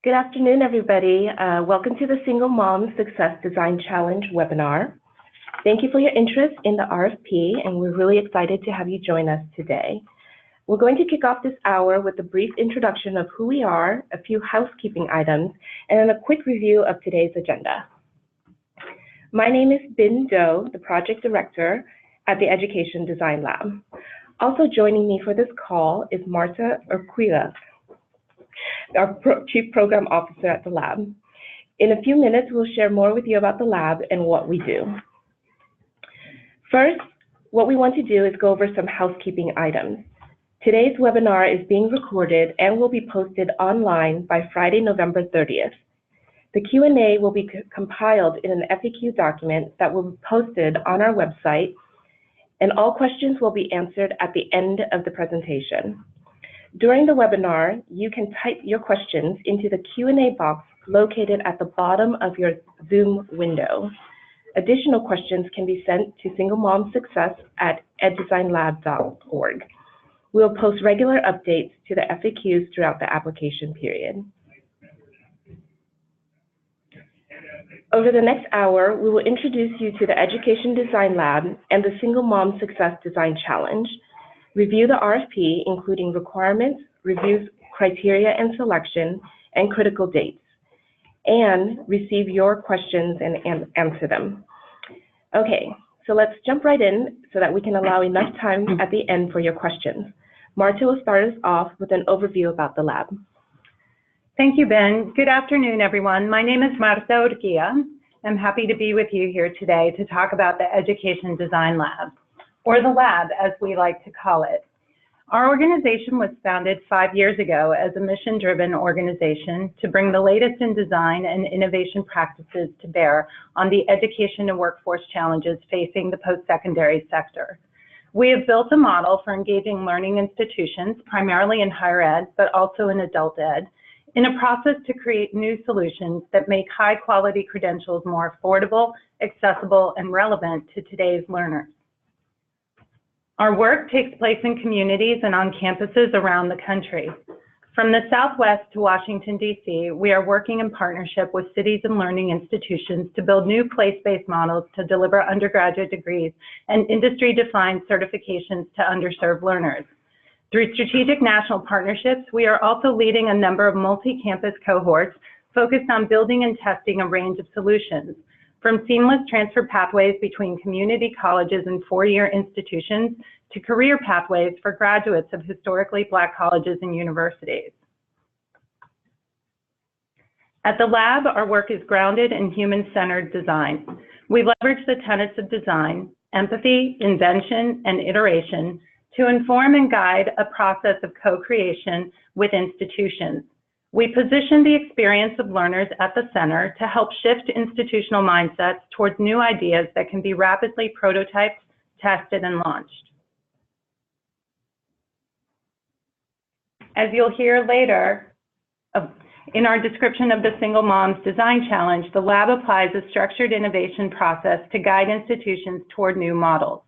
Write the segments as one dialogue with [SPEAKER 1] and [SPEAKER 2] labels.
[SPEAKER 1] Good afternoon, everybody. Welcome to the Single Mom Success Design Challenge webinar. Thank you for your interest in the RFP, and we're really excited to have you join us today. We're going to kick off this hour with a brief introduction of who we are, a few housekeeping items, and then a quick review of today's agenda. My name is Bin Do, the Project Director at the Education Design Lab. Also joining me for this call is Marta Urquilla, our Chief Program Officer at the lab. In a few minutes, we'll share more with you about the lab and what we do. First, what we want to do is go over some housekeeping items. Today's webinar is being recorded and will be posted online by Friday, November 30th. The Q&A will be compiled in an FAQ document that will be posted on our website, and all questions will be answered at the end of the presentation. During the webinar, you can type your questions into the Q&A box located at the bottom of your Zoom window. Additional questions can be sent to singlemomsuccess@eddesignlab.org. We'll post regular updates to the FAQs throughout the application period. Over the next hour, we will introduce you to the Education Design Lab and the Single Mom Success Design Challenge, review the RFP, including requirements, reviews, criteria and selection, and critical dates, and receive your questions and answer them. Okay, so let's jump right in so that we can allow enough time at the end for your questions. Marta will start us off with an overview about the lab.
[SPEAKER 2] Thank you, Ben. Good afternoon, everyone. My name is Marta Urquilla. I'm happy to be with you here today to talk about the Education Design Lab, or the lab, as we like to call it. Our organization was founded 5 years ago as a mission-driven organization to bring the latest in design and innovation practices to bear on the education and workforce challenges facing the post-secondary sector. We have built a model for engaging learning institutions, primarily in higher ed, but also in adult ed, in a process to create new solutions that make high-quality credentials more affordable, accessible, and relevant to today's learners. Our work takes place in communities and on campuses around the country. From the Southwest to Washington, D.C., we are working in partnership with cities and learning institutions to build new place-based models to deliver undergraduate degrees and industry-defined certifications to underserved learners. Through strategic national partnerships, we are also leading a number of multi-campus cohorts focused on building and testing a range of solutions, from seamless transfer pathways between community colleges and four-year institutions to career pathways for graduates of historically Black colleges and universities. At the lab, our work is grounded in human-centered design. We leverage the tenets of design, empathy, invention, and iteration to inform and guide a process of co-creation with institutions. We position the experience of learners at the center to help shift institutional mindsets towards new ideas that can be rapidly prototyped, tested, and launched. As you'll hear later in our description of the Single Moms Design Challenge, the lab applies a structured innovation process to guide institutions toward new models.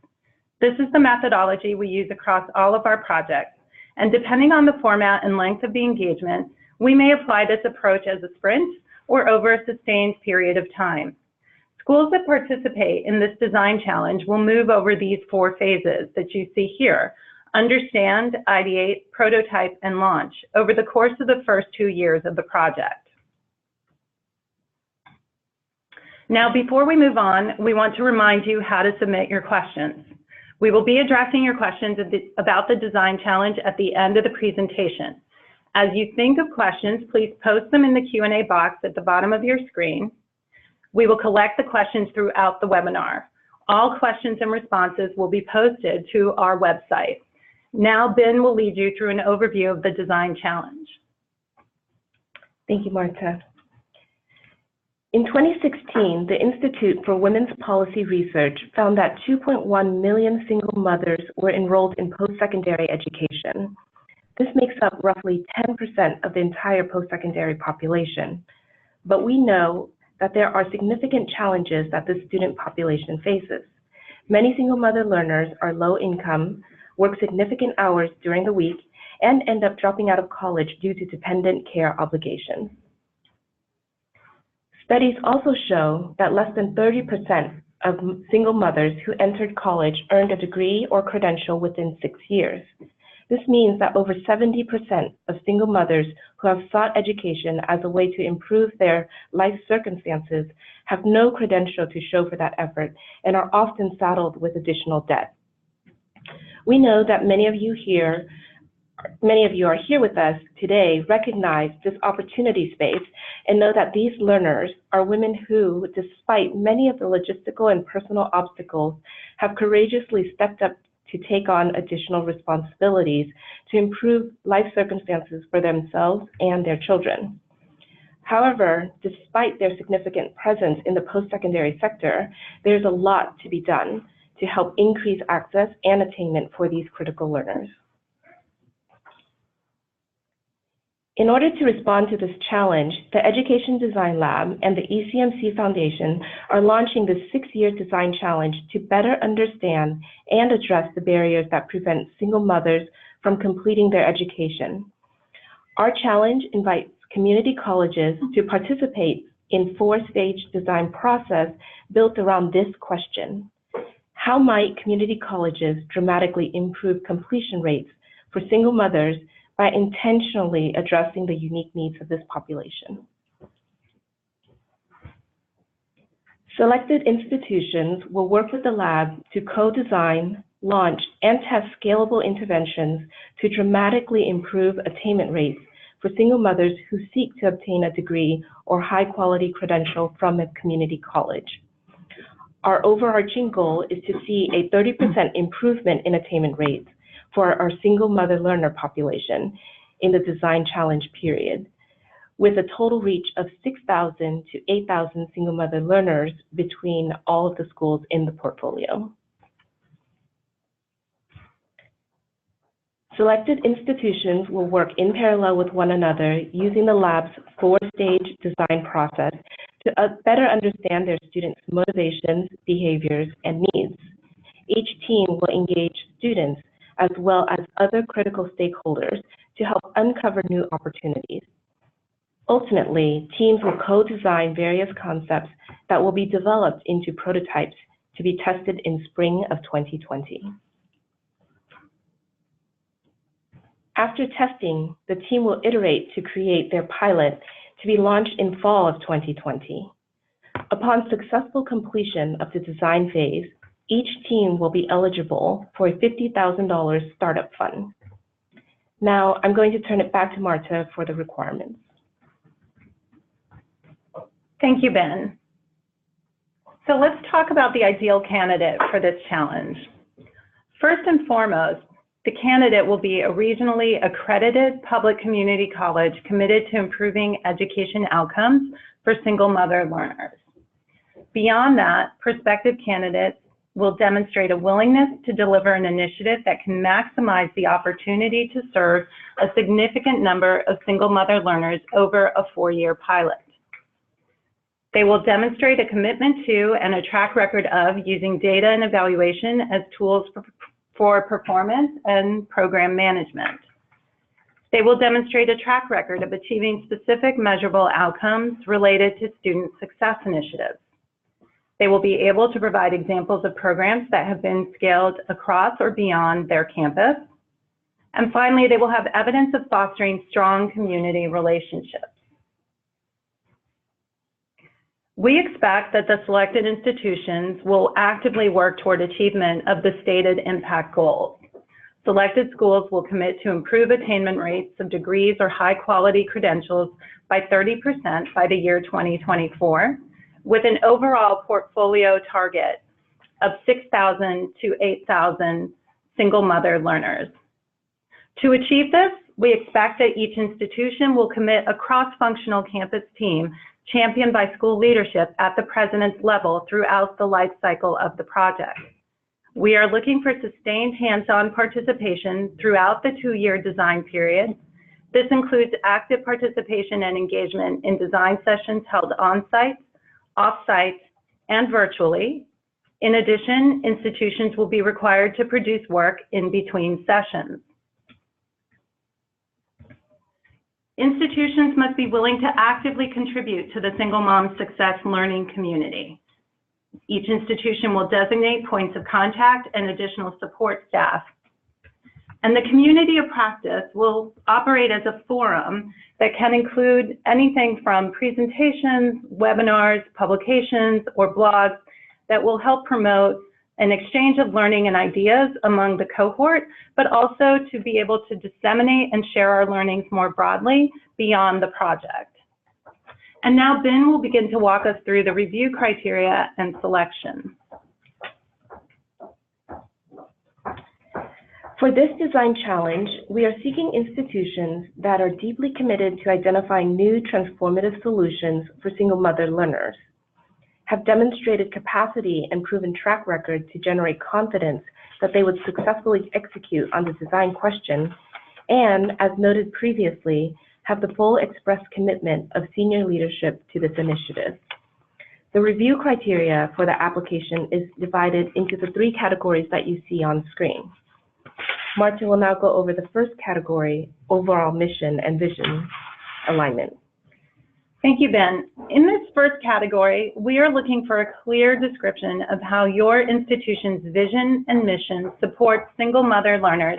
[SPEAKER 2] This is the methodology we use across all of our projects, and depending on the format and length of the engagement, we may apply this approach as a sprint or over a sustained period of time. Schools that participate in this design challenge will move over these 4 phases that you see here: understand, ideate, prototype, and launch over the course of the first 2 years of the project. Now, before we move on, we want to remind you how to submit your questions. We will be addressing your questions about the design challenge at the end of the presentation. As you think of questions, please post them in the Q&A box at the bottom of your screen. We will collect the questions throughout the webinar. All questions and responses will be posted to our website. Now, Ben will lead you through an overview of the design challenge.
[SPEAKER 1] Thank you, Marta. In 2016, the Institute for Women's Policy Research found that 2.1 million single mothers were enrolled in post-secondary education. This makes up roughly 10% of the entire post-secondary population. But we know that there are significant challenges that this student population faces. Many single mother learners are low income, work significant hours during the week, and end up dropping out of college due to dependent care obligations. Studies also show that less than 30% of single mothers who entered college earned a degree or credential within 6 years. This means that over 70% of single mothers who have sought education as a way to improve their life circumstances have no credential to show for that effort and are often saddled with additional debt. We know that many of you are here with us today recognize this opportunity space and know that these learners are women who, despite many of the logistical and personal obstacles, have courageously stepped up to take on additional responsibilities to improve life circumstances for themselves and their children. However, despite their significant presence in the post-secondary sector, there's a lot to be done to help increase access and attainment for these critical learners. In order to respond to this challenge, the Education Design Lab and the ECMC Foundation are launching the 6-year design challenge to better understand and address the barriers that prevent single mothers from completing their education. Our challenge invites community colleges to participate in 4-stage design process built around this question: how might community colleges dramatically improve completion rates for single mothers by intentionally addressing the unique needs of this population? Selected institutions will work with the lab to co-design, launch, and test scalable interventions to dramatically improve attainment rates for single mothers who seek to obtain a degree or high-quality credential from a community college. Our overarching goal is to see a 30% improvement in attainment rates for our single mother learner population in the design challenge period, with a total reach of 6,000 to 8,000 single mother learners between all of the schools in the portfolio. Selected institutions will work in parallel with one another using the lab's 4-stage design process to better understand their students' motivations, behaviors, and needs. Each team will engage students as well as other critical stakeholders to help uncover new opportunities. Ultimately, teams will co-design various concepts that will be developed into prototypes to be tested in spring of 2020. After testing, the team will iterate to create their pilot to be launched in fall of 2020. Upon successful completion of the design phase, each team will be eligible for a $50,000 startup fund. Now, I'm going to turn it back to Marta for the requirements.
[SPEAKER 2] Thank you, Ben. So let's talk about the ideal candidate for this challenge. First and foremost, the candidate will be a regionally accredited public community college committed to improving education outcomes for single mother learners. Beyond that, prospective candidates will demonstrate a willingness to deliver an initiative that can maximize the opportunity to serve a significant number of single mother learners over a 4-year pilot. They will demonstrate a commitment to and a track record of using data and evaluation as tools for performance and program management. They will demonstrate a track record of achieving specific measurable outcomes related to student success initiatives. They will be able to provide examples of programs that have been scaled across or beyond their campus. And finally, they will have evidence of fostering strong community relationships. We expect that the selected institutions will actively work toward achievement of the stated impact goals. Selected schools will commit to improve attainment rates of degrees or high-quality credentials by 30% by the year 2024, with an overall portfolio target of 6,000 to 8,000 single mother learners. To achieve this, we expect that each institution will commit a cross-functional campus team championed by school leadership at the president's level throughout the life cycle of the project. We are looking for sustained hands-on participation throughout the 2-year design period. This includes active participation and engagement in design sessions held on-site, off-site, and virtually. In addition, institutions will be required to produce work in between sessions. Institutions must be willing to actively contribute to the Single Mom Success learning community. Each institution will designate points of contact and additional support staff. And the community of practice will operate as a forum that can include anything from presentations, webinars, publications, or blogs that will help promote an exchange of learning and ideas among the cohort, but also to be able to disseminate and share our learnings more broadly beyond the project. And now Ben will begin to walk us through the review criteria and selection.
[SPEAKER 1] For this design challenge, we are seeking institutions that are deeply committed to identifying new transformative solutions for single mother learners, have demonstrated capacity and proven track record to generate confidence that they would successfully execute on the design question, and, as noted previously, have the full express commitment of senior leadership to this initiative. The review criteria for the application is divided into the 3 categories that you see on screen. Marta will now go over the first category, overall mission and vision alignment.
[SPEAKER 2] Thank you, Ben. In this first category, we are looking for a clear description of how your institution's vision and mission supports single mother learners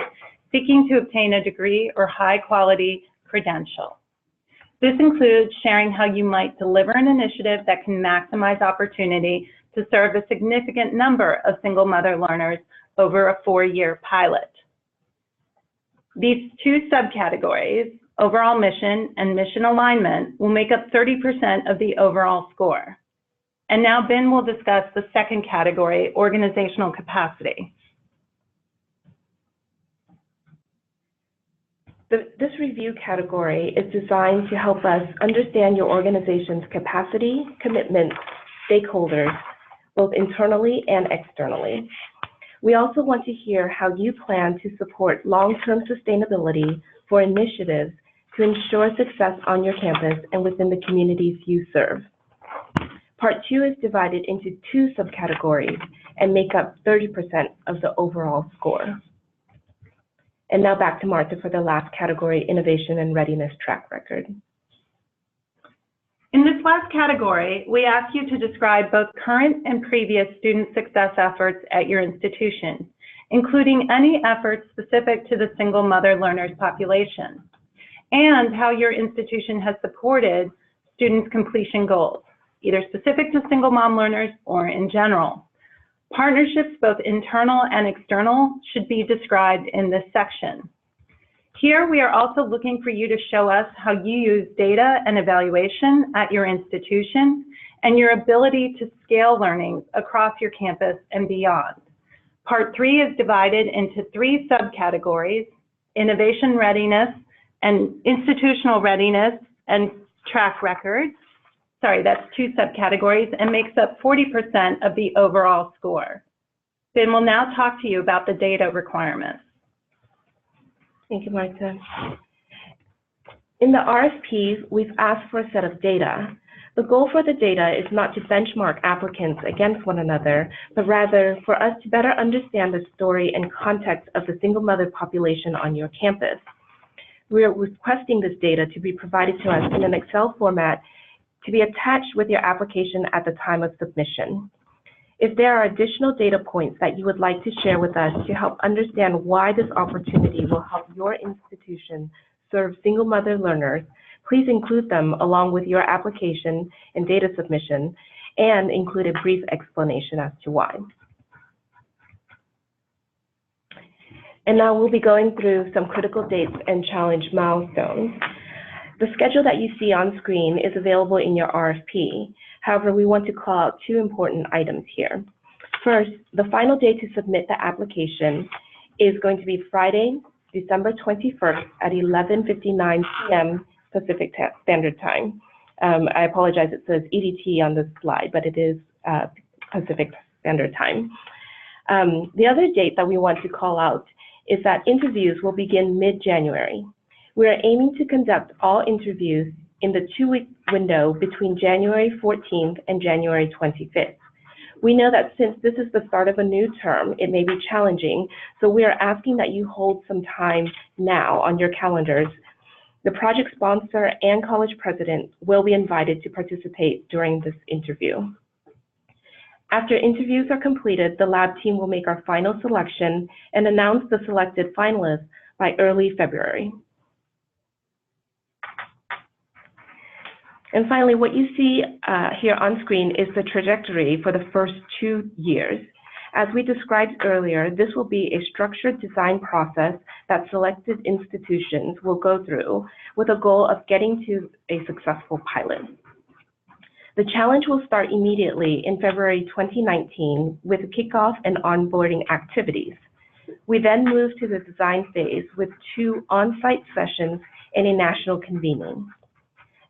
[SPEAKER 2] seeking to obtain a degree or high-quality credential. This includes sharing how you might deliver an initiative that can maximize opportunity to serve a significant number of single mother learners over a 4-year pilot. These 2 subcategories, overall mission and mission alignment, will make up 30% of the overall score. And now Ben will discuss the second category, organizational capacity.
[SPEAKER 1] This review category is designed to help us understand your organization's capacity, commitment, stakeholders, both internally and externally. We also want to hear how you plan to support long-term sustainability for initiatives to ensure success on your campus and within the communities you serve. Part 2 is divided into 2 subcategories and make up 30% of the overall score. And now back to Marta for the last category, innovation and readiness track record.
[SPEAKER 2] In this last category, we ask you to describe both current and previous student success efforts at your institution, including any efforts specific to the single mother learners population, and how your institution has supported students' completion goals, either specific to single mom learners or in general. Partnerships, both internal and external, should be described in this section. Here, we are also looking for you to show us how you use data and evaluation at your institution and your ability to scale learning across your campus and beyond. Part 3 is divided into 3 subcategories: innovation readiness and institutional readiness and track record. Sorry, that's 2 subcategories and makes up 40% of the overall score. Ben will now talk to you about the data requirements.
[SPEAKER 1] Thank you, Marta. In the RFP, we've asked for a set of data. The goal for the data is not to benchmark applicants against one another, but rather for us to better understand the story and context of the single mother population on your campus. We are requesting this data to be provided to us in an Excel format to be attached with your application at the time of submission. If there are additional data points that you would like to share with us to help understand why this opportunity will help your institution serve single mother learners, please include them along with your application and data submission, and include a brief explanation as to why. And now we'll be going through some critical dates and challenge milestones. The schedule that you see on screen is available in your RFP. However, we want to call out 2 important items here. First, the final day to submit the application is going to be Friday, December 21st at 11:59 p.m. Pacific Standard Time. I apologize, it says EDT on the slide, but it is Pacific Standard Time. The other date that we want to call out is that interviews will begin mid-January. We are aiming to conduct all interviews in the 2-week window between January 14th and January 25th. We know that since this is the start of a new term, it may be challenging, so we are asking that you hold some time now on your calendars The project sponsor and college president will be invited to participate during this interview. After interviews are completed, the lab team will make our final selection and announce the selected finalists by early February. And finally, what you see here on screen is the trajectory for the first 2 years. As we described earlier, this will be a structured design process that selected institutions will go through with a goal of getting to a successful pilot. The challenge will start immediately in February 2019 with kickoff and onboarding activities. We then move to the design phase with 2 on-site sessions and a national convening.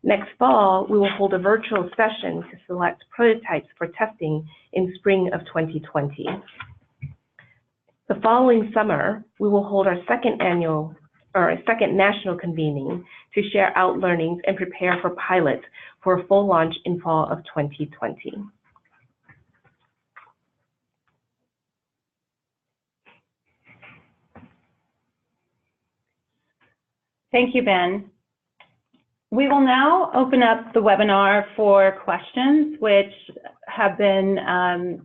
[SPEAKER 1] Next fall, we will hold a virtual session to select prototypes for testing in spring of 2020. The following summer, we will hold our second national convening to share out learnings and prepare for pilots for a full launch in fall of 2020.
[SPEAKER 2] Thank you, Ben. We will now open up the webinar for questions, which have been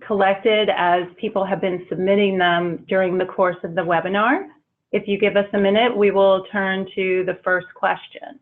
[SPEAKER 2] collected as people have been submitting them during the course of the webinar. If you give us a minute, we will turn to the first question.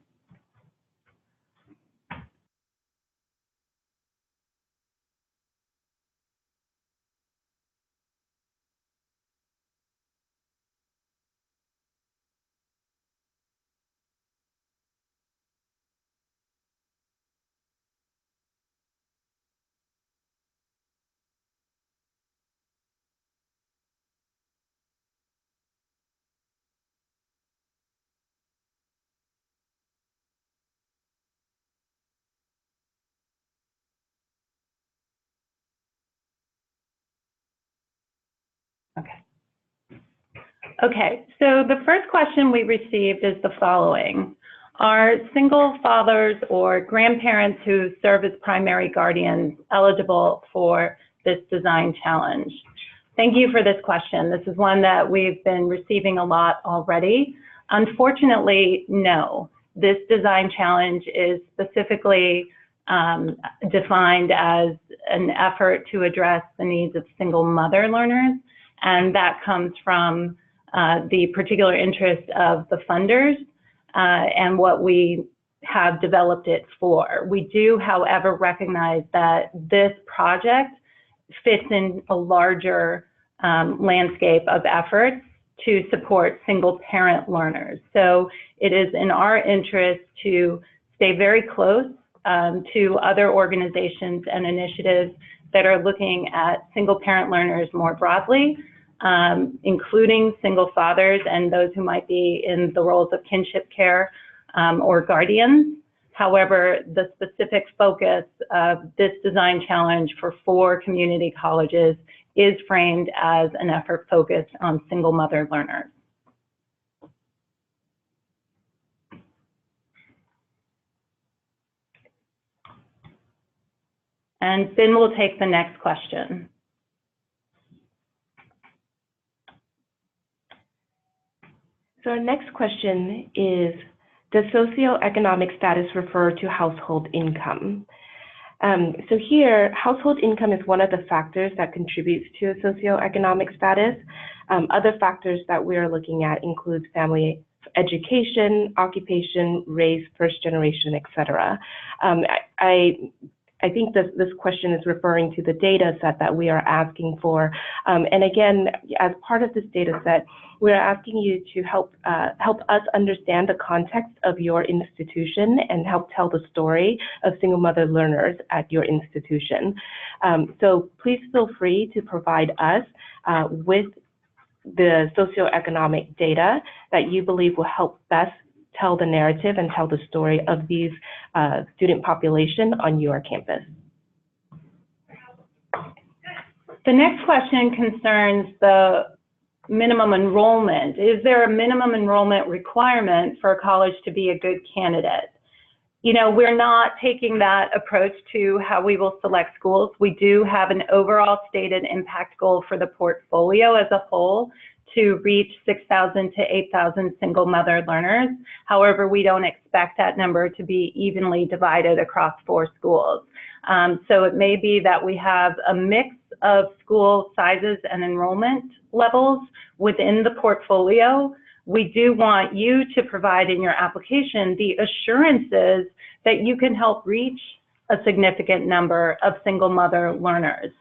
[SPEAKER 2] Okay, so the first question we received is the following. Are single fathers or grandparents who serve as primary guardians eligible for this design challenge? Thank you for this question. This is one that we've been receiving a lot already. Unfortunately, no. This design challenge is specifically defined as an effort to address the needs of single mother learners, and that comes from the particular interest of the funders and what we have developed it for. We do, however, recognize that this project fits in a larger landscape of efforts to support single parent learners. So it is in our interest to stay very close to other organizations and initiatives that are looking at single parent learners more broadly, including single fathers and those who might be in the roles of kinship care or guardians. However, the specific focus of this design challenge for 4 community colleges is framed as an effort focused on single mother learners. And Ben will take the next question.
[SPEAKER 1] So our next question is, does socioeconomic status refer to household income? So here, household income is one of the factors that contributes to a socioeconomic status. Other factors that we are looking at include family education, occupation, race, first generation, etc. I think this question is referring to the data set that we are asking for. And again, as part of this data set, we're asking you to help us understand the context of your institution and help tell the story of single mother learners at your institution. So please feel free to provide us with the socioeconomic data that you believe will help best tell the narrative and tell the story of these student population on your campus.
[SPEAKER 2] The next question concerns the minimum enrollment. Is there a minimum enrollment requirement for a college to be a good candidate? You know, we're not taking that approach to how we will select schools. We do have an overall stated impact goal for the portfolio as a whole to reach 6,000 to 8,000 single mother learners. However, we don't expect that number to be evenly divided across 4 schools. So it may be that we have a mix of school sizes and enrollment levels within the portfolio. We do want you to provide in your application the assurances that you can help reach a significant number of single mother learners.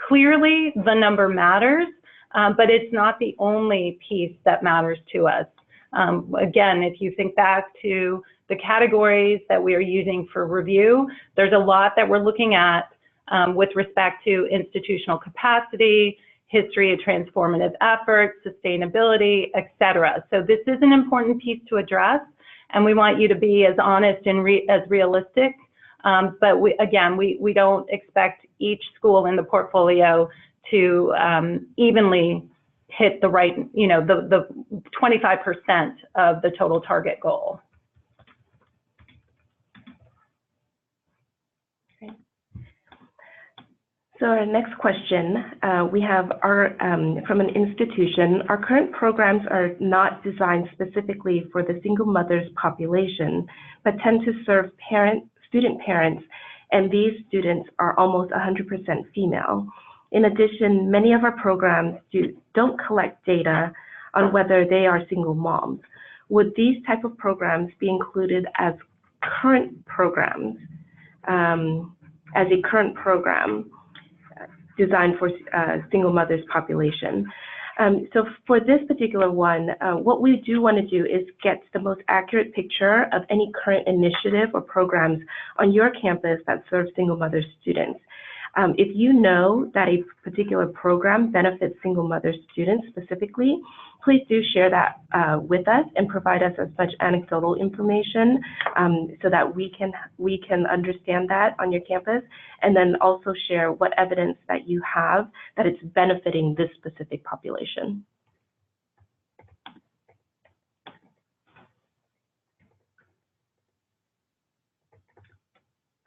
[SPEAKER 2] Clearly, the number matters, but it's not the only piece that matters to us. Again, if you think back to the categories that we are using for review, there's a lot that we're looking at with respect to institutional capacity, history of transformative efforts, sustainability, etc. So this is an important piece to address, and we want you to be as honest and as realistic. But we don't expect each school in the portfolio to evenly hit the right, the 25% of the total target goal.
[SPEAKER 1] Okay. So our next question, we have from an institution. Our current programs are not designed specifically for the single mothers population, but tend to serve student parents, and these students are almost 100% female. In addition, many of our programs don't collect data on whether they are single moms. Would these type of programs be included as current programs, as a current program designed for single mothers population? So for this particular one, what we do want to do is get the most accurate picture of any current initiative or programs on your campus that serve single mother students. If you know that a particular program benefits single mother students specifically, please do share that with us and provide us as much anecdotal information so that we can understand that on your campus, and then also share what evidence that you have that it's benefiting this specific population.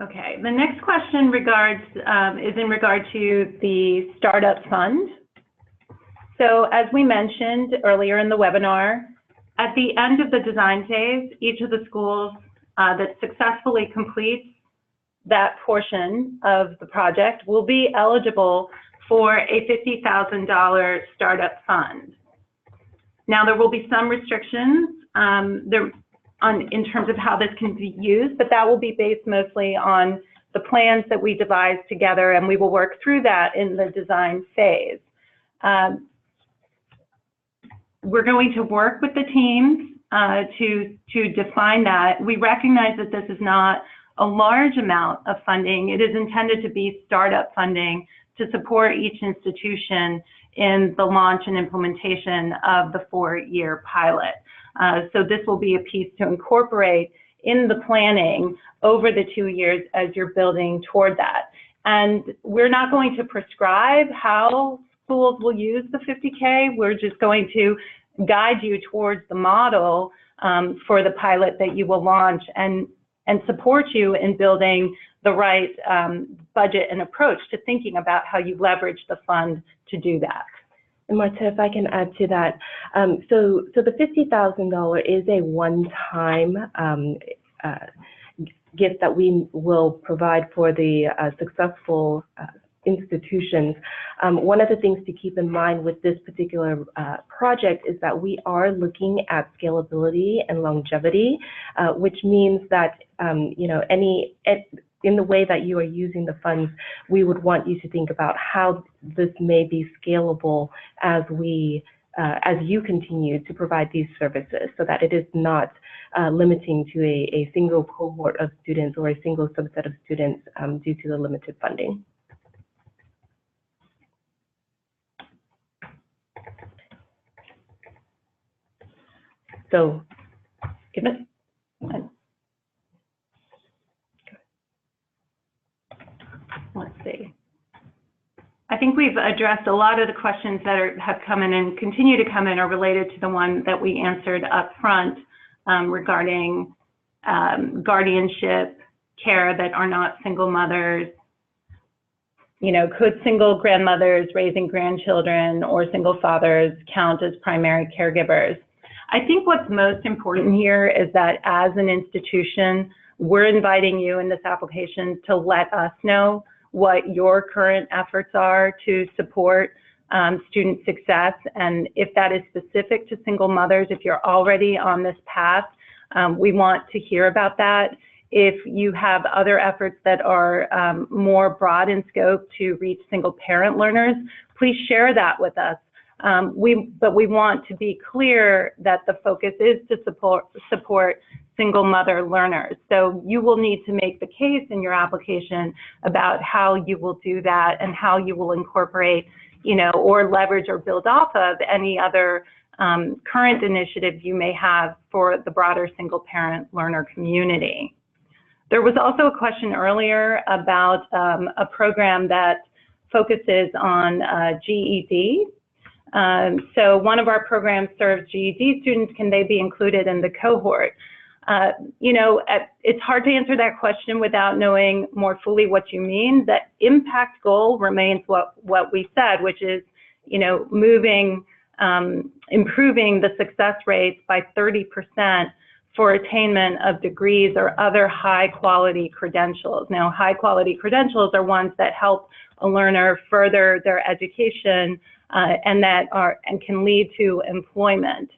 [SPEAKER 2] Okay, the next question is in regard to the startup fund. So as we mentioned earlier in the webinar, at the end of the design phase, each of the schools that successfully completes that portion of the project will be eligible for a $50,000 startup fund. Now, there will be some restrictions in terms of how this can be used, but that will be based mostly on the plans that we devise together, and we will work through that in the design phase. We're going to work with the teams to define that. We recognize that this is not a large amount of funding. It is intended to be startup funding to support each institution in the launch and implementation of the 4-year pilot. So this will be a piece to incorporate in the planning over the 2 years as you're building toward that. And we're not going to prescribe how schools will use the 50K. We're just going to guide you towards the model for the pilot that you will launch, and support you in building the right budget and approach to thinking about how you leverage the fund to do that.
[SPEAKER 1] And Marta, if I can add to that, so the $50,000 is a one-time gift that we will provide for the successful institutions. One of the things to keep in mind with this particular project is that we are looking at scalability and longevity, which means that in the way that you are using the funds, we would want you to think about how this may be scalable as you continue to provide these services, so that it is not limiting to a single cohort of students or a single subset of students due to the limited funding. So,
[SPEAKER 2] let's see. I think we've addressed a lot of the questions that have come in and continue to come in are related to the one that we answered up front regarding guardianship, care that are not single mothers. could single grandmothers raising grandchildren or single fathers count as primary caregivers? I think what's most important here is that as an institution, we're inviting you in this application to let us know what your current efforts are to support student success. And if that is specific to single mothers, if you're already on this path, we want to hear about that. If you have other efforts that are more broad in scope to reach single parent learners, please share that with us. But we want to be clear that the focus is to support single mother learners. So you will need to make the case in your application about how you will do that and how you will incorporate, or leverage or build off of any other current initiatives you may have for the broader single parent learner community. There was also a question earlier about a program that focuses on GED. So one of our programs serves GED students. Can they be included in the cohort? It's hard to answer that question without knowing more fully what you mean. The impact goal remains what we said, which is, improving the success rates by 30% for attainment of degrees or other high quality credentials. Now, high quality credentials are ones that help a learner further their education and can lead to employment.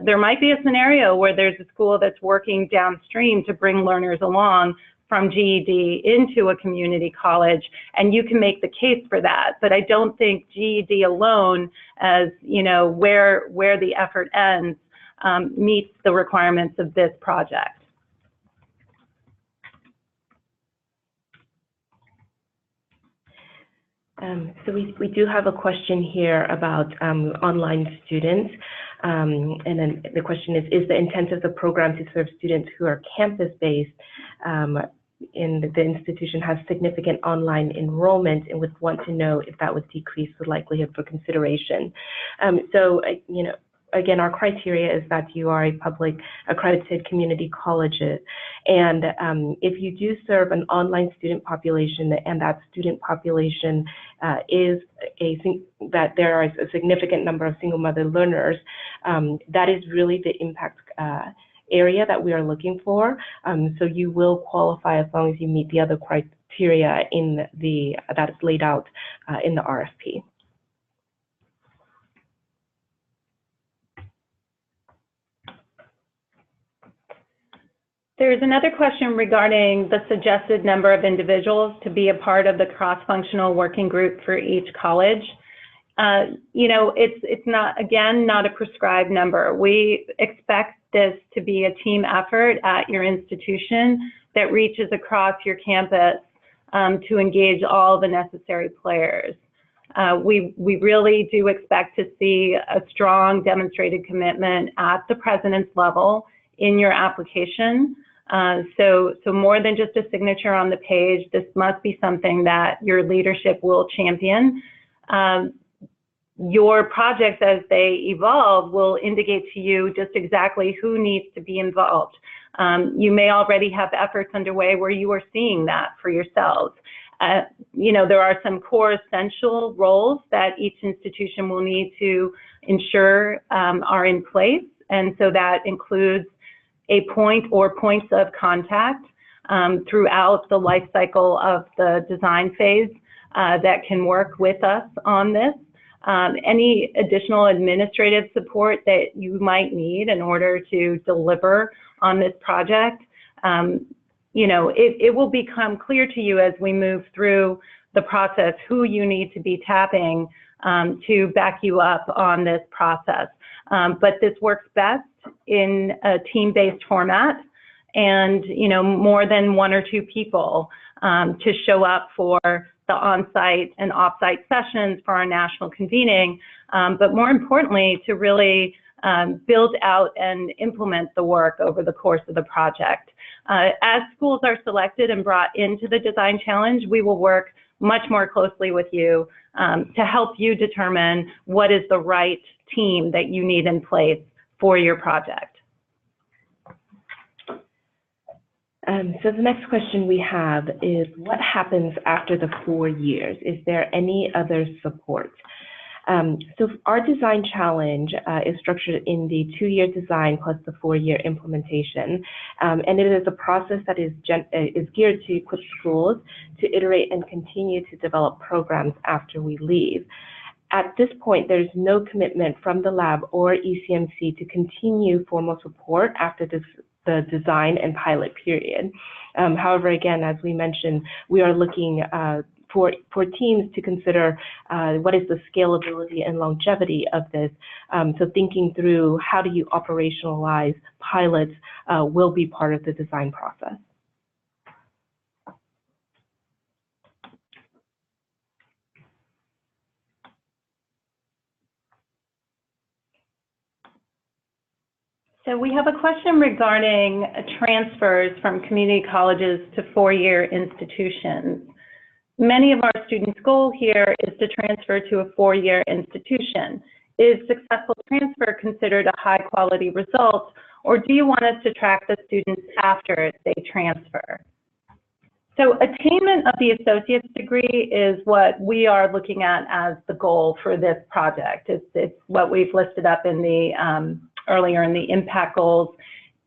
[SPEAKER 2] There might be a scenario where there's a school that's working downstream to bring learners along from GED into a community college, and you can make the case for that. But I don't think GED alone, as where the effort ends, meets the requirements of this project.
[SPEAKER 1] So we do have a question here about online students. And then the question is the intent of the program to serve students who are campus-based and the institution has significant online enrollment and would want to know if that would decrease the likelihood for consideration. Again, our criteria is that you are a public accredited community college, and if you do serve an online student population and that student population that there is a significant number of single mother learners, that is really the impact area that we are looking for. So you will qualify as long as you meet the other criteria that is laid out in the RFP.
[SPEAKER 2] There's another question regarding the suggested number of individuals to be a part of the cross-functional working group for each college. It's not a prescribed number. We expect this to be a team effort at your institution that reaches across your campus to engage all the necessary players. We really do expect to see a strong demonstrated commitment at the president's level in your application. So more than just a signature on the page, this must be something that your leadership will champion. Your projects, as they evolve, will indicate to you just exactly who needs to be involved. You may already have efforts underway where you are seeing that for yourselves. There are some core essential roles that each institution will need to ensure are in place. And so that includes a point or points of contact throughout the life cycle of the design phase that can work with us on this. Any additional administrative support that you might need in order to deliver on this project, it will become clear to you as we move through the process who you need to be tapping to back you up on this process. But this works best in a team-based format and, more than one or two people to show up for the on-site and off-site sessions for our national convening, but more importantly, to really build out and implement the work over the course of the project. As schools are selected and brought into the design challenge, we will work much more closely with you to help you determine what is the right team that you need in place for your project.
[SPEAKER 1] So the next question we have is, what happens after the 4 years? Is there any other support? So our design challenge is structured in the 2-year design plus the 4-year implementation, and it is a process that is geared to equip schools to iterate and continue to develop programs after we leave. At this point, there's no commitment from the lab or ECMC to continue formal support after the design and pilot period. However, again, as we mentioned, we are looking for teams to consider what is the scalability and longevity of this. So thinking through how do you operationalize pilots will be part of the design process.
[SPEAKER 2] So we have a question regarding transfers from community colleges to 4-year institutions. Many of our students' goal here is to transfer to a 4-year institution. Is successful transfer considered a high-quality result, or do you want us to track the students after they transfer? So attainment of the associate's degree is what we are looking at as the goal for this project. It's what we've listed up in the earlier in the impact goals.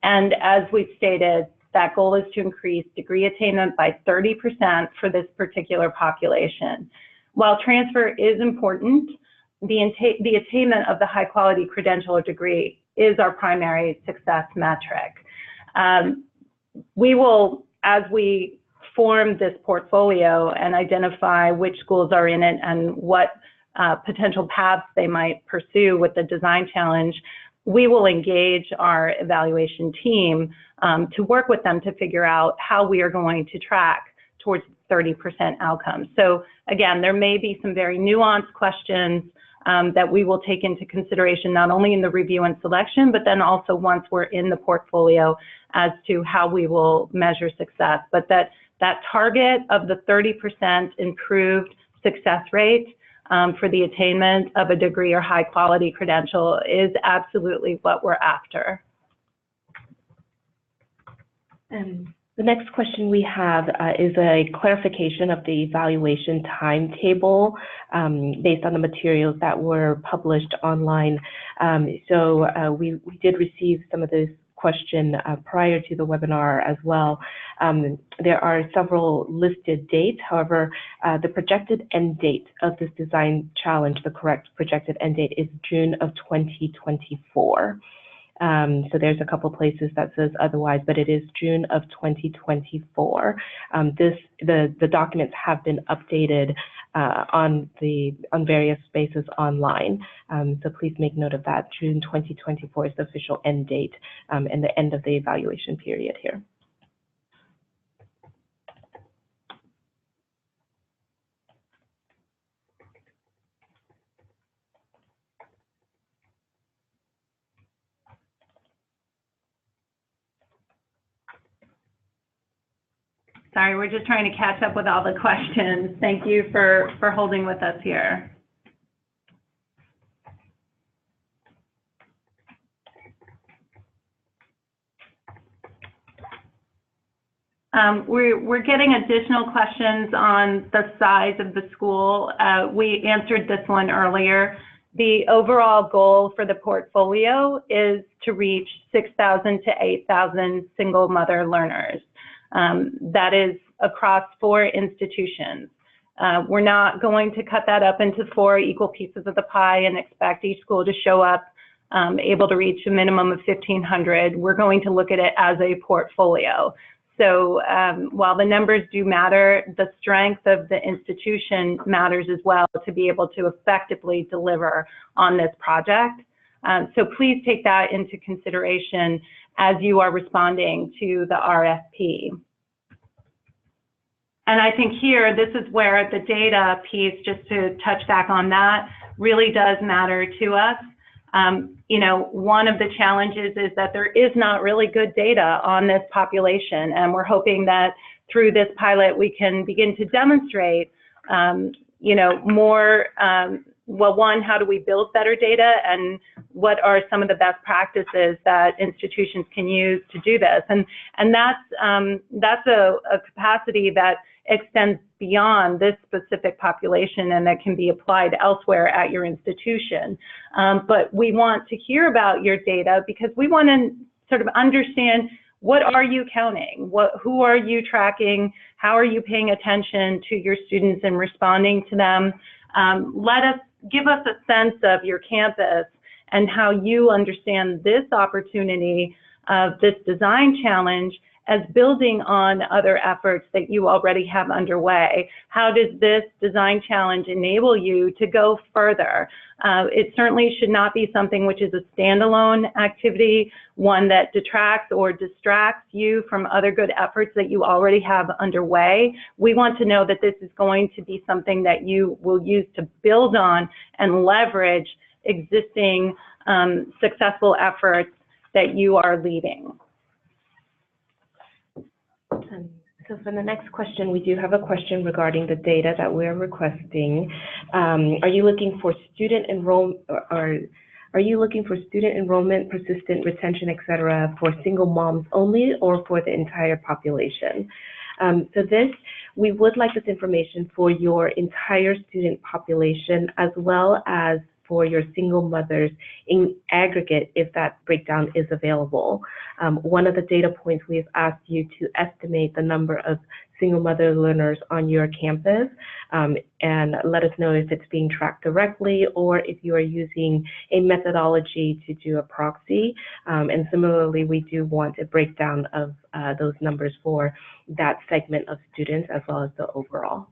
[SPEAKER 2] And as we've stated, that goal is to increase degree attainment by 30% for this particular population. While transfer is important, the attainment of the high quality credential or degree is our primary success metric. We will, as we form this portfolio and identify which schools are in it and what potential paths they might pursue with the design challenge, we will engage our evaluation team to work with them to figure out how we are going to track towards 30% outcomes. So again, there may be some very nuanced questions that we will take into consideration, not only in the review and selection, but then also once we're in the portfolio as to how we will measure success. But that target of the 30% improved success rate for the attainment of a degree or high quality credential is absolutely what we're after.
[SPEAKER 1] The next question we have is a clarification of the evaluation timetable based on the materials that were published online. So we did receive some of this question prior to the webinar as well. There are several listed dates. However, the projected end date of this design challenge, the correct projected end date, is June of 2024. So there's a couple places that says otherwise, but it is June of 2024. The documents have been updated on various spaces online. So please make note of that. June 2024 is the official end date and the end of the evaluation period here.
[SPEAKER 2] Sorry, we're just trying to catch up with all the questions. Thank you for holding with us here. We're getting additional questions on the size of the school. We answered this one earlier. The overall goal for the portfolio is to reach 6,000 to 8,000 single mother learners. That is across 4 institutions. We're not going to cut that up into 4 equal pieces of the pie and expect each school to show up able to reach a minimum of 1,500. We're going to look at it as a portfolio. So while the numbers do matter, the strength of the institution matters as well to be able to effectively deliver on this project. So please take that into consideration as you are responding to the RFP. And I think here, this is where the data piece, just to touch back on that, really does matter to us. You know, one of the challenges is that there is not really good data on this population, and we're hoping that through this pilot we can begin to demonstrate, you know, more, well, one, how do we build better data, and what are some of the best practices that institutions can use to do this. And that's a capacity that extends beyond this specific population and that can be applied elsewhere at your institution. But we want to hear about your data because we want to sort of understand, what are you counting? Who are you tracking? How are you paying attention to your students and responding to them? Give us a sense of your campus and how you understand this opportunity of this design challenge as building on other efforts that you already have underway. How does this design challenge enable you to go further? It certainly should not be something which is a standalone activity, one that detracts or distracts you from other good efforts that you already have underway. We want to know that this is going to be something that you will use to build on and leverage existing successful efforts that you are leading.
[SPEAKER 1] So for the next question, we do have a question regarding the data that we're requesting. Are you looking for student enrollment, or are you looking for student enrollment, persistent retention, et cetera, for single moms only or for the entire population? So we would like this information for your entire student population as well as for your single mothers in aggregate, if that breakdown is available. One of the data points we've asked you to estimate the number of single mother learners on your campus, and let us know if it's being tracked directly or if you are using a methodology to do a proxy. And similarly, we do want a breakdown of those numbers for that segment of students as well as the overall.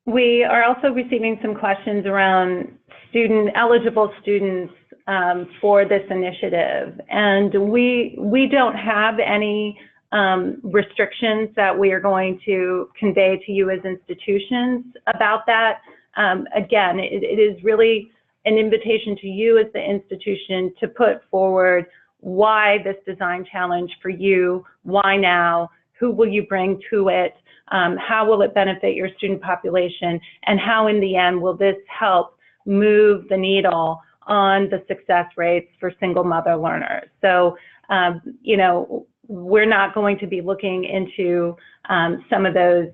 [SPEAKER 2] We are also receiving some questions around eligible students for this initiative. And we don't have any restrictions that we are going to convey to you as institutions about that. Again, it is really an invitation to you as the institution to put forward why this design challenge for you, why now, who will you bring to it, how will it benefit your student population, and how in the end will this help move the needle on the success rates for single mother learners. So, you know, we're not going to be looking into some of those,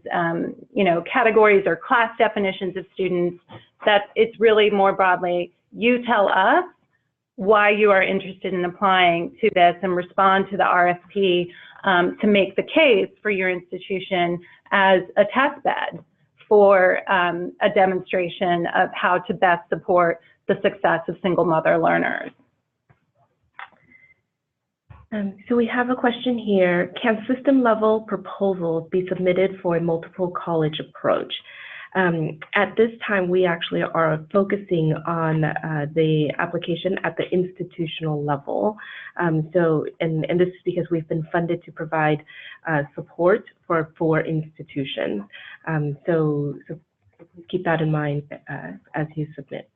[SPEAKER 2] you know, categories or class definitions of students. That it's really more broadly, you tell us why you are interested in applying to this and respond to the RFP to make the case for your institution as a test bed for a demonstration of how to best support the success of single mother learners.
[SPEAKER 1] So we have a question here. Can system level proposals be submitted for a multiple college approach? At this time, we actually are focusing on the application at the institutional level. And this is because we've been funded to provide support for 4 institutions. So keep that in mind as you submit.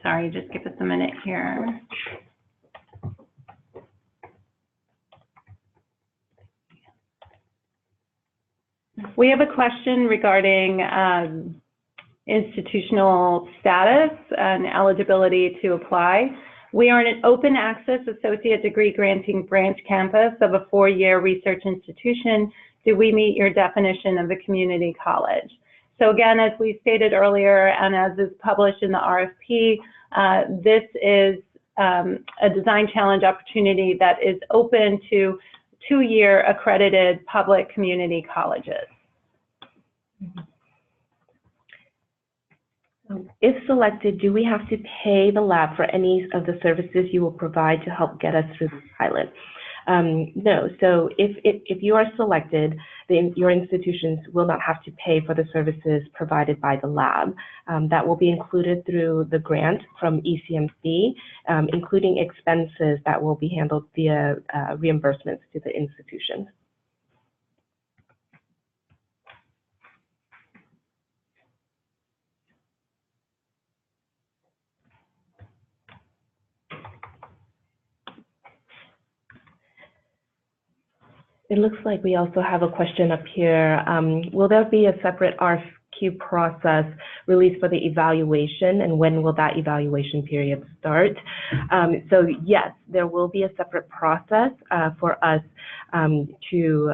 [SPEAKER 2] Sorry, just give us a minute here. We have a question regarding institutional status and eligibility to apply. We are an open access associate degree granting branch campus of a 4-year research institution. Do we meet your definition of a community college? So again, as we stated earlier, and as is published in the RFP, this is a design challenge opportunity that is open to 2-year accredited public community colleges.
[SPEAKER 1] If selected, do we have to pay the lab for any of the services you will provide to help get us through the pilot? No. So if you are selected, your institutions will not have to pay for the services provided by the lab. That will be included through the grant from ECMC, including expenses that will be handled via reimbursements to the institutions. It looks like we also have a question up here. Will there be a separate RFQ process released for the evaluation, and when will that evaluation period start? So yes, there will be a separate process for us to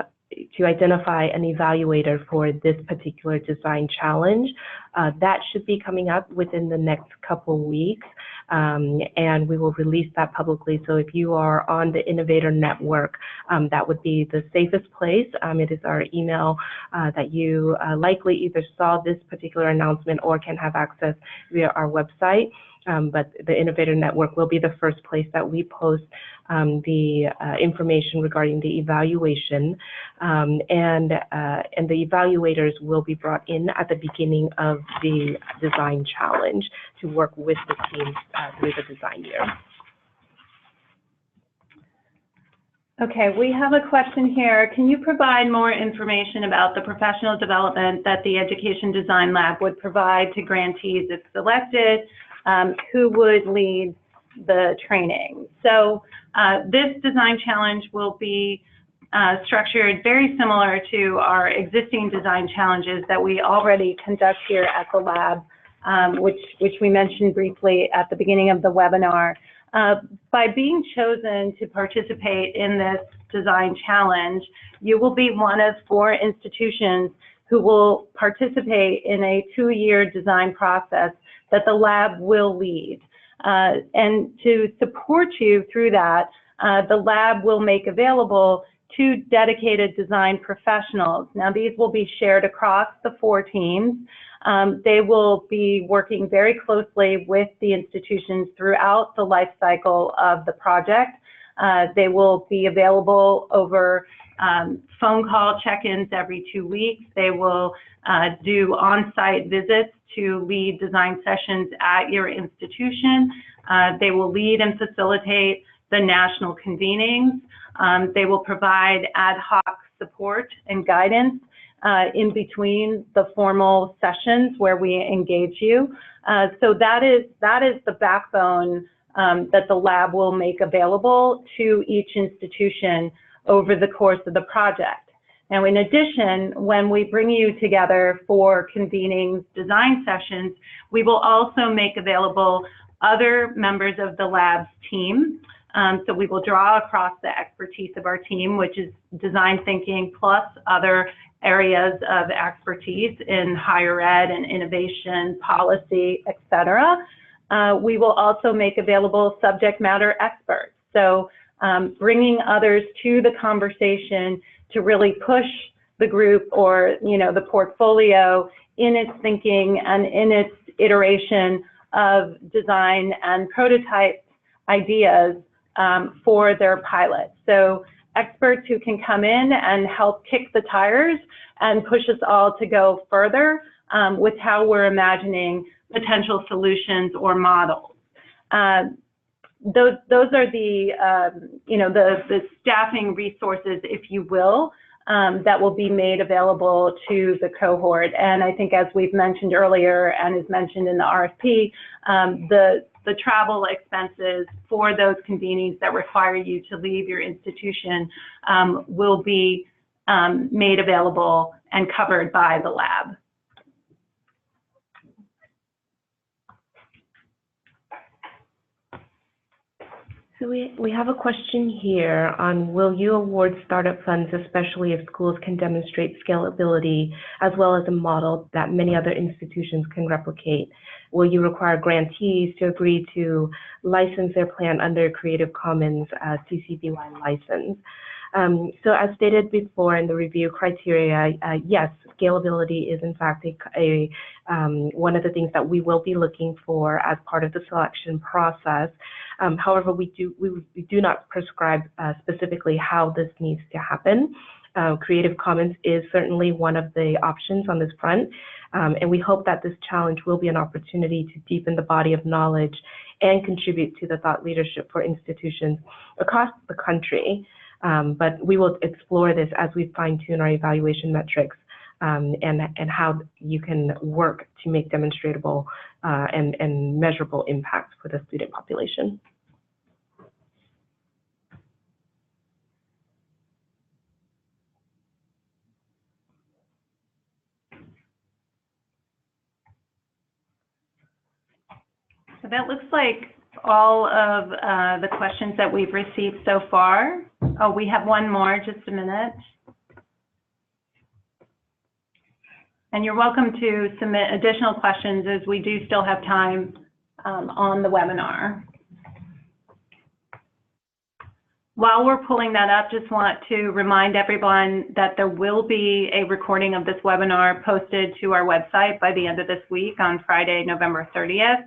[SPEAKER 1] identify an evaluator for this particular design challenge. That should be coming up within the next couple weeks, and we will release that publicly. So if you are on the Innovator Network, that would be the safest place. It is our email that you likely either saw this particular announcement or can have access via our website. But the Innovator Network will be the first place that we post the information regarding the evaluation, and the evaluators will be brought in at the beginning of the design challenge to work with the team through the design year.
[SPEAKER 2] Okay, we have a question here. Can you provide more information about the professional development that the Education Design Lab would provide to grantees if selected? Who would lead the training? So this design challenge will be structured very similar to our existing design challenges that we already conduct here at the lab, which we mentioned briefly at the beginning of the webinar. By being chosen to participate in this design challenge, you will be one of 4 institutions who will participate in a 2-year design process that the lab will lead. And to support you through that, the lab will make available 2 dedicated design professionals. Now, these will be shared across the 4 teams. They will be working very closely with the institutions throughout the life cycle of the project. They will be available over phone call check-ins every 2 weeks. They will do on-site visits to lead design sessions at your institution. They will lead and facilitate the national convenings. They will provide ad hoc support and guidance in between the formal sessions where we engage you. So that is the backbone that the lab will make available to each institution over the course of the project. Now, in addition, when we bring you together for convening design sessions, we will also make available other members of the lab's team. So we will draw across the expertise of our team, which is design thinking plus other areas of expertise in higher ed and innovation, policy, etc. We will also make available subject matter experts. So bringing others to the conversation to really push the group or the portfolio in its thinking and in its iteration of design and prototype ideas for their pilots. So experts who can come in and help kick the tires and push us all to go further with how we're imagining potential solutions or models. Those are the the staffing resources, if you will, that will be made available to the cohort. And I think, as we've mentioned earlier and is mentioned in the RFP, the travel expenses for those convenings that require you to leave your institution will be made available and covered by the lab.
[SPEAKER 1] So we have a question here on, will you award startup funds, especially if schools can demonstrate scalability, as well as a model that many other institutions can replicate? Will you require grantees to agree to license their plan under Creative Commons CC BY license? So as stated before in the review criteria, yes, scalability is in fact one of the things that we will be looking for as part of the selection process. However, we do not prescribe specifically how this needs to happen. Creative Commons is certainly one of the options on this front, and we hope that this challenge will be an opportunity to deepen the body of knowledge and contribute to the thought leadership for institutions across the country. But we will explore this as we fine-tune our evaluation metrics and how you can work to make demonstrable and measurable impacts for the student population.
[SPEAKER 2] So that looks like all of the questions that we've received so far. Oh, we have one more, just a minute. And you're welcome to submit additional questions as we do still have time on the webinar. While we're pulling that up, just want to remind everyone that there will be a recording of this webinar posted to our website by the end of this week on Friday, November 30th.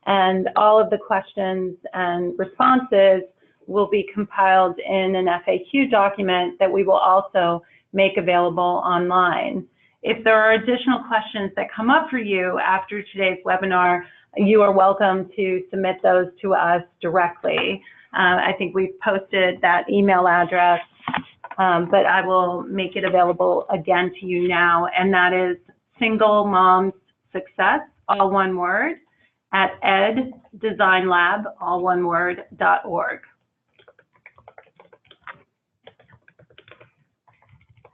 [SPEAKER 2] And all of the questions and responses will be compiled in an FAQ document that we will also make available online. If there are additional questions that come up for you after today's webinar, you are welcome to submit those to us directly. I think we've posted that email address, but I will make it available again to you now, and that is singlemomssuccess, all one word, at eddesignlab, all one word, .org.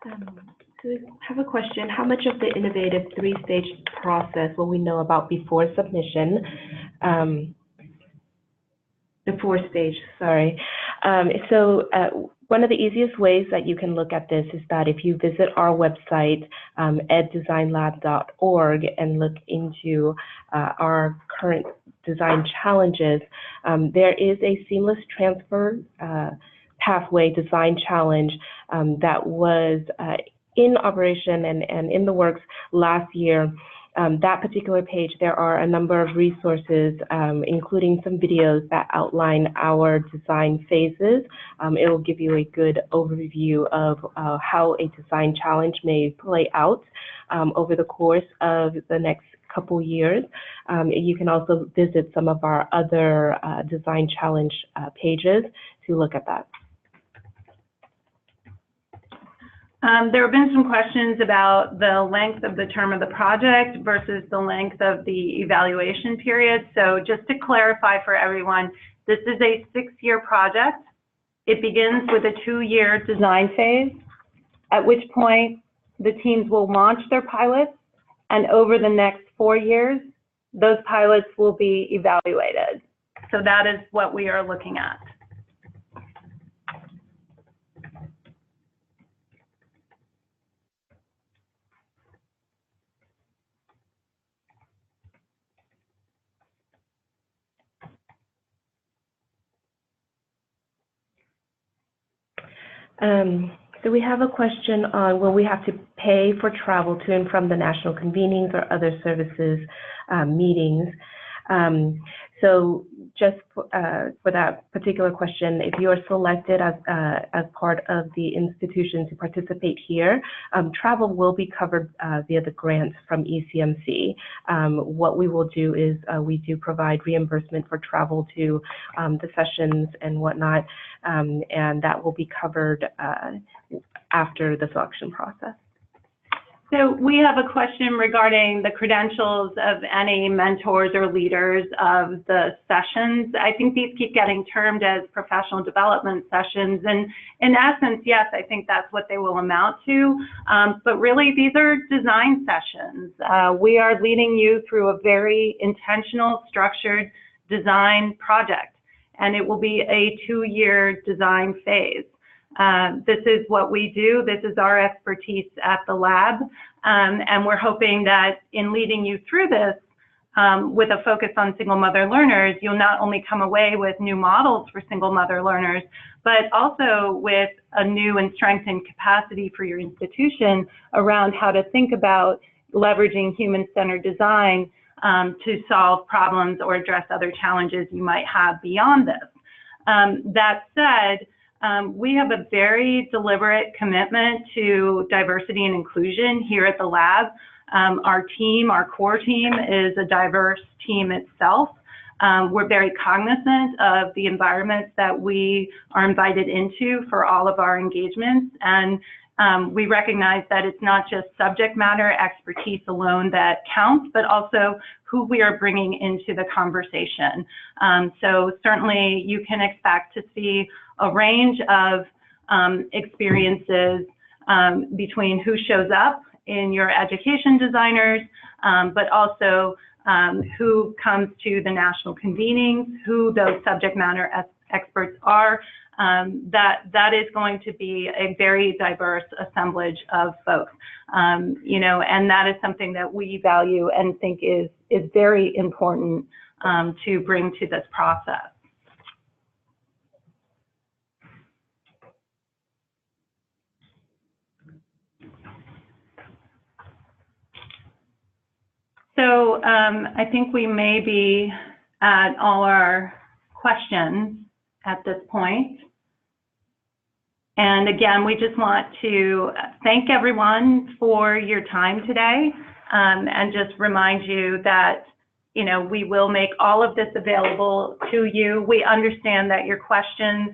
[SPEAKER 1] So we have a question. How much of the innovative three-stage process will we know about before submission? The four-stage, sorry. One of the easiest ways that you can look at this is that if you visit our website, eddesignlab.org, and look into our current design challenges, there is a seamless transfer pathway design challenge that was in operation and in the works last year. That particular page, there are a number of resources, including some videos that outline our design phases. It will give you a good overview of how a design challenge may play out over the course of the next couple years. You can also visit some of our other design challenge pages to look at that.
[SPEAKER 2] There have been some questions about the length of the term of the project versus the length of the evaluation period. So just to clarify for everyone, this is a 6-year project. It begins with a 2-year design phase, at which point the teams will launch their pilots, and over the next 4 years, those pilots will be evaluated. So that is what we are looking at.
[SPEAKER 1] So we have a question on will we have to pay for travel to and from the national convenings or other services meetings. So just for that particular question, if you are selected as part of the institution to participate here, travel will be covered via the grant from ECMC. What we will do is we do provide reimbursement for travel to the sessions and whatnot, and that will be covered after the selection process.
[SPEAKER 2] So we have a question regarding the credentials of any mentors or leaders of the sessions. I think these keep getting termed as professional development sessions, and in essence, yes, I think that's what they will amount to, but really these are design sessions. We are leading you through a very intentional, structured design project, and it will be a 2-year design phase. This is what we do. This is our expertise at the lab, and we're hoping that in leading you through this with a focus on single mother learners, you'll not only come away with new models for single mother learners, but also with a new and strengthened capacity for your institution around how to think about leveraging human-centered design to solve problems or address other challenges you might have beyond this. That said, we have a very deliberate commitment to diversity and inclusion here at the lab. Our team, our core team, is a diverse team itself. We're very cognizant of the environments that we are invited into for all of our engagements, and we recognize that it's not just subject matter expertise alone that counts, but also who we are bringing into the conversation. So certainly you can expect to see a range of experiences between who shows up in your education designers, but also who comes to the national convenings, who those subject matter experts are. That is going to be a very diverse assemblage of folks, you know, and that is something that we value and think is very important to bring to this process. So I think we may be at all our questions at this point. And again, we just want to thank everyone for your time today, and just remind you that, you know, we will make all of this available to you. We understand that your questions,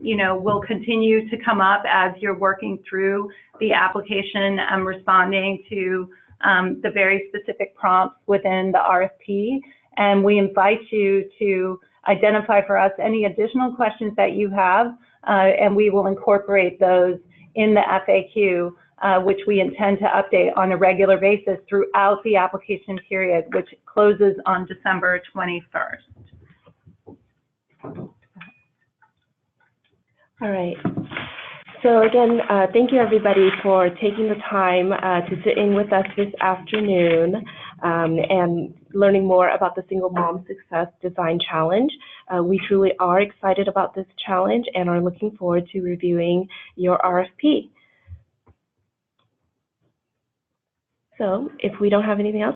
[SPEAKER 2] you know, will continue to come up as you're working through the application and responding to the very specific prompts within the RFP. And we invite you to identify for us any additional questions that you have, and we will incorporate those in the FAQ, which we intend to update on a regular basis throughout the application period, which closes on December 21st.
[SPEAKER 1] All right. So again, thank you everybody for taking the time to sit in with us this afternoon and learning more about the Single Mom Success Design Challenge. We truly are excited about this challenge and are looking forward to reviewing your RFP. So if we don't have anything else,